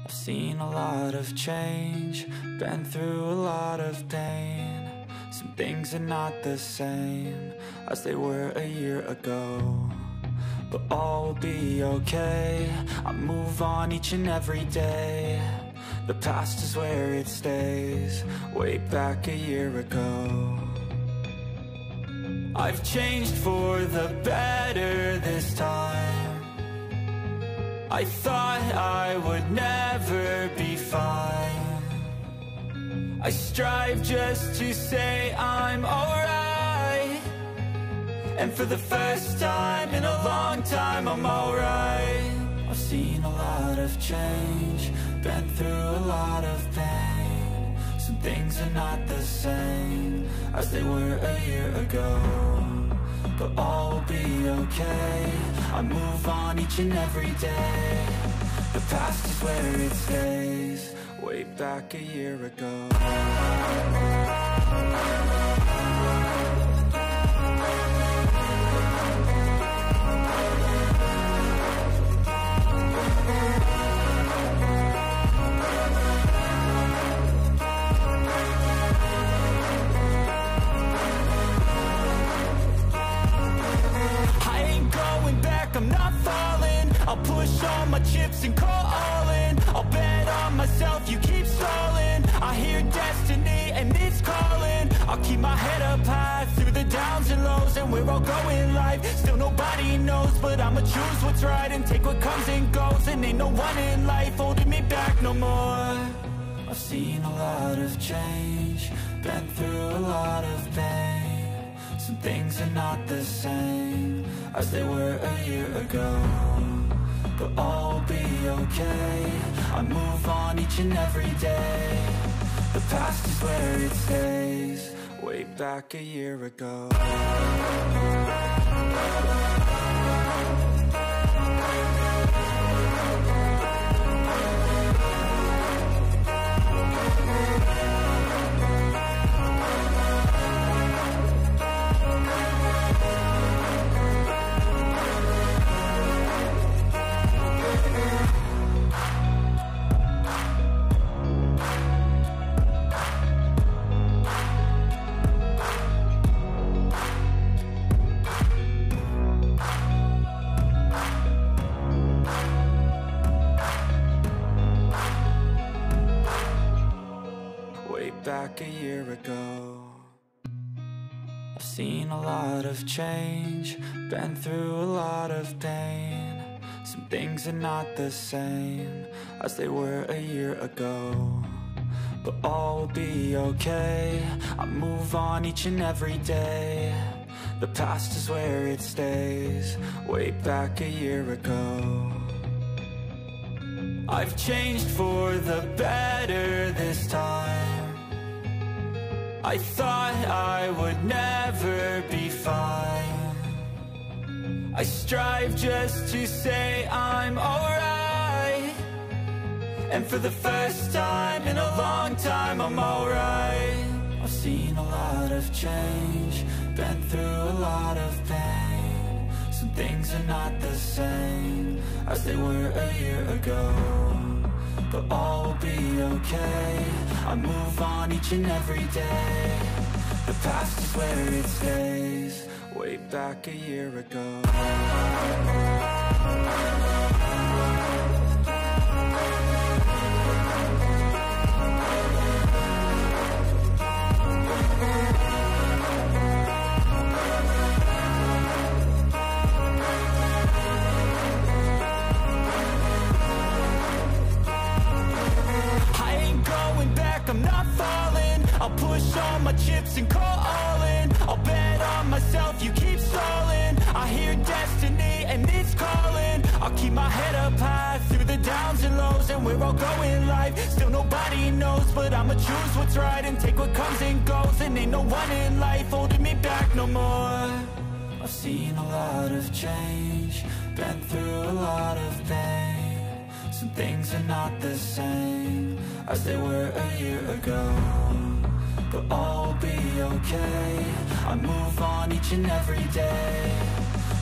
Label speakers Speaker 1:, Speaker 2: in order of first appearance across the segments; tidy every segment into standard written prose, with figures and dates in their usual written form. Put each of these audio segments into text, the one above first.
Speaker 1: I've seen a lot of change, been through a lot of pain. Some things are not the same as they were a year ago, but all will be okay. I move on each and every day. The past is where it stays, way back a year ago. I've changed for the better this time. I thought I would never be fine. I strive just to say I'm alright, and for the first time in a long time I'm alright. I've seen a lot of change, been through a lot of pain. Some things are not the same as they were a year ago, but all will be okay. I move on each and every day. The past is where it stays, way back a year ago. I'm not falling, I'll push all my chips and call all in. I'll bet on myself, you keep stalling. I hear destiny and it's calling. I'll keep my head up high through the downs and lows, and we're all going life. Still nobody knows, but I'ma choose what's right and take what comes and goes. And ain't no one in life holding me back no more. I've seen a lot of change, been through a lot of pain. Some things are not the same as they were a year ago, but all will be okay. I move on each and every day. The past is where it stays, way back a year ago. Back a year ago. I've seen a lot of change, been through a lot of pain. Some things are not the same as they were a year ago, but all will be okay. I move on each and every day. The past is where it stays, way back a year ago. I've changed for the better this time. I thought I would never be fine. I strive just to say I'm alright, and for the first time in a long time I'm alright. I've seen a lot of change, been through a lot of pain. Some things are not the same as they were a year ago, but all will be okay. I move on each and every day. The past is where it stays, way back a year ago. I'm not falling, I'll push all my chips and call all in. I'll bet on myself, you keep stalling. I hear destiny and it's calling. I'll keep my head up high through the downs and lows, and we're all going life. Still nobody knows, but I'ma choose what's right and take what comes and goes. And ain't no one in life holding me back no more. I've seen a lot of change, been through a lot of pain. Some things are not the same as they were a year ago, but all will be okay. I move on each and every day.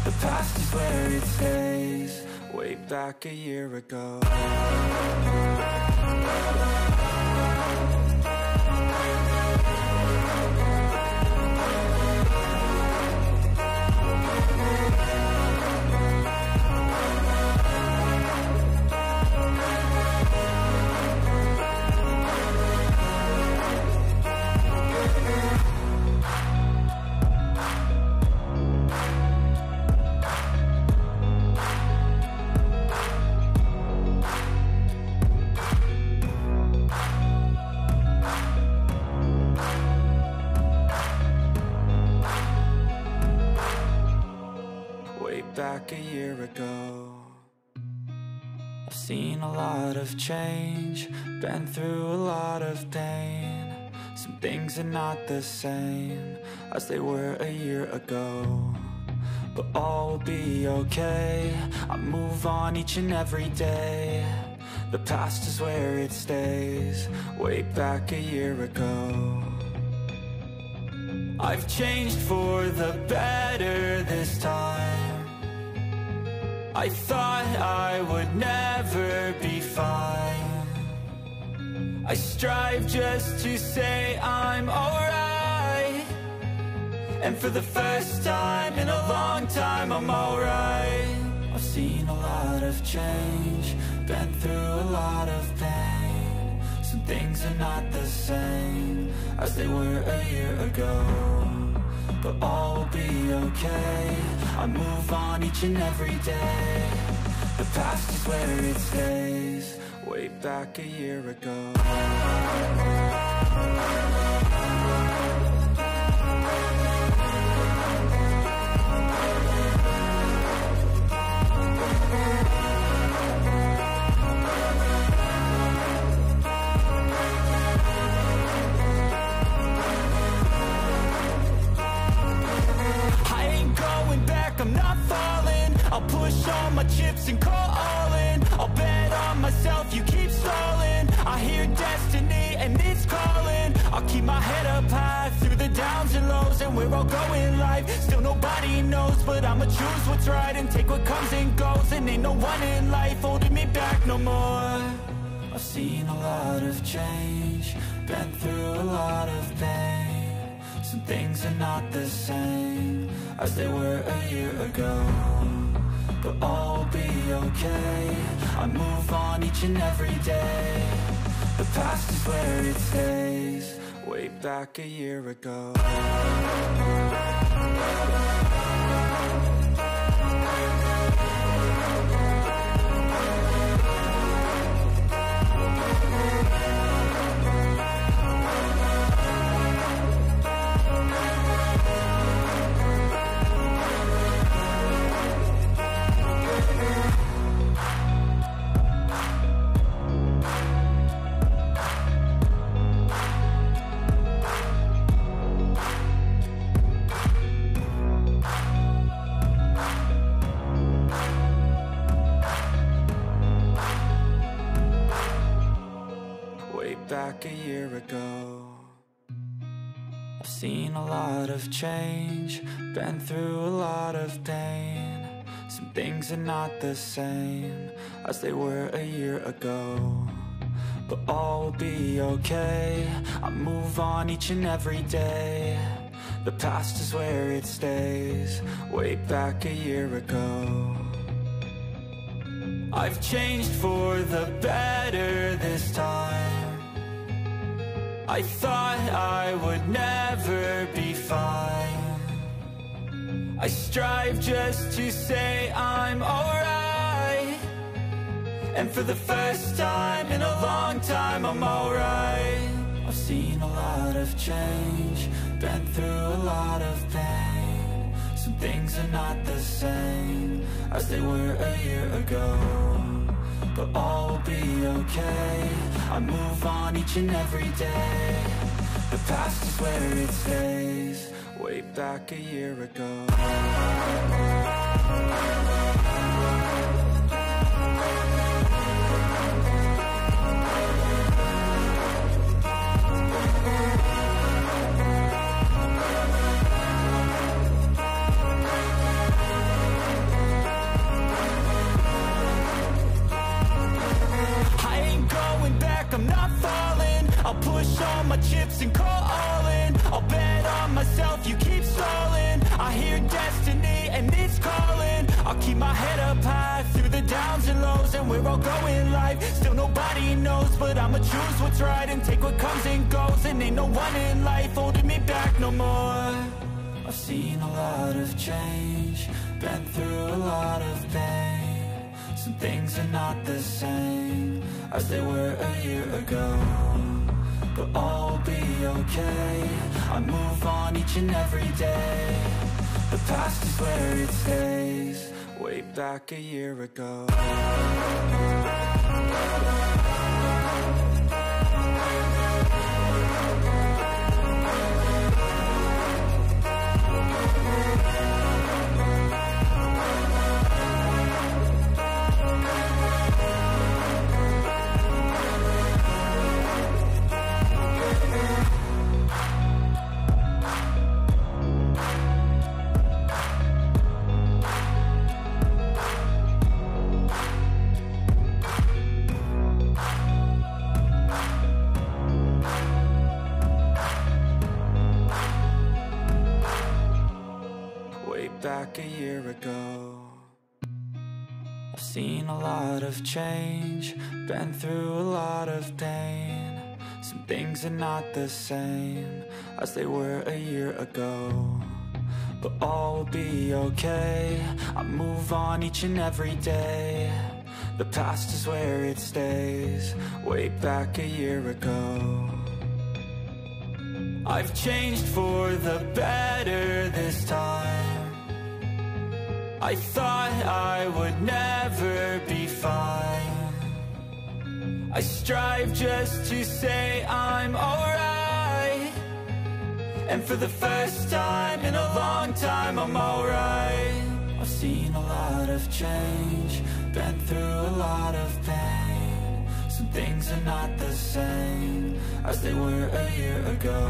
Speaker 1: The past is where it stays, way back a year ago. Back a year ago, I've seen a lot of change, been through a lot of pain. Some things are not the same as they were a year ago, but all will be okay. I move on each and every day. The past is where it stays, way back a year ago. I've changed for the better this time. I thought I would never be fine. I strive just to say I'm alright, and for the first time in a long time I'm alright. I've seen a lot of change, been through a lot of pain. Some things are not the same as they were a year ago, but all will be okay. I move on each and every day. The past is where it stays, way back a year ago. I'm not falling, I'll push all my chips and call all in. I'll bet on myself, you keep stalling. I hear destiny and it's calling. I'll keep my head up high through the downs and lows, and we're all going life. Still nobody knows, but I'ma choose what's right and take what comes and goes. And ain't no one in life holding me back no more. I've seen a lot of change, been through a lot of pain. Some things are not the same as they were a year ago, but all will be okay. I move on each and every day. The past is where it stays, way back a year ago. Back a year ago, I've seen a lot of change, been through a lot of pain. Some things are not the same as they were a year ago, but all will be okay. I move on each and every day. The past is where it stays, way back a year ago. I've changed for the better this time. I thought I would never be fine. I strive just to say I'm alright, and for the first time in a long time I'm alright. I've seen a lot of change, been through a lot of pain. Some things are not the same as they were a year ago, but all will be okay. I move on each and every day. The past is where it stays, way back a year ago. I ain't going back. my chips and call all in. I'll bet on myself, you keep stalling. I hear destiny and it's calling. I'll keep my head up high through the downs and lows, and we're all going life. Still nobody knows, but I'ma choose what's right and take what comes and goes. And ain't no one in life holding me back no more. I've seen a lot of change, been through a lot of pain. Some things are not the same as they were a year ago, but all will be okay. I move on each and every day. The past is where it stays. Way back a year ago. Back a year ago. I've seen a lot of change, been through a lot of pain. Some things are not the same as they were a year ago, but all will be okay. I move on each and every day. The past is where it stays. Way back a year ago. I've changed for the better this time. I thought I would never be fine. I strive just to say I'm alright, and for the first time in a long time I'm alright. I've seen a lot of change, been through a lot of pain. Some things are not the same as they were a year ago,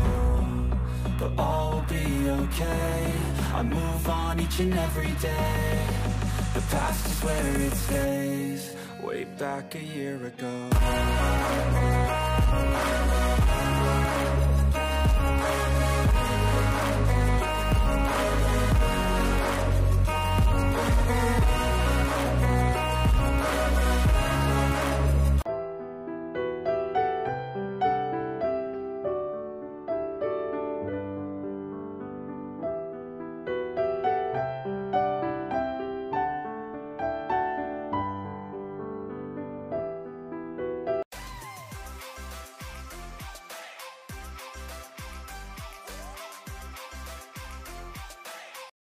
Speaker 1: but all will be okay. I move on each and every day. The past is where it stays. Way back a year ago.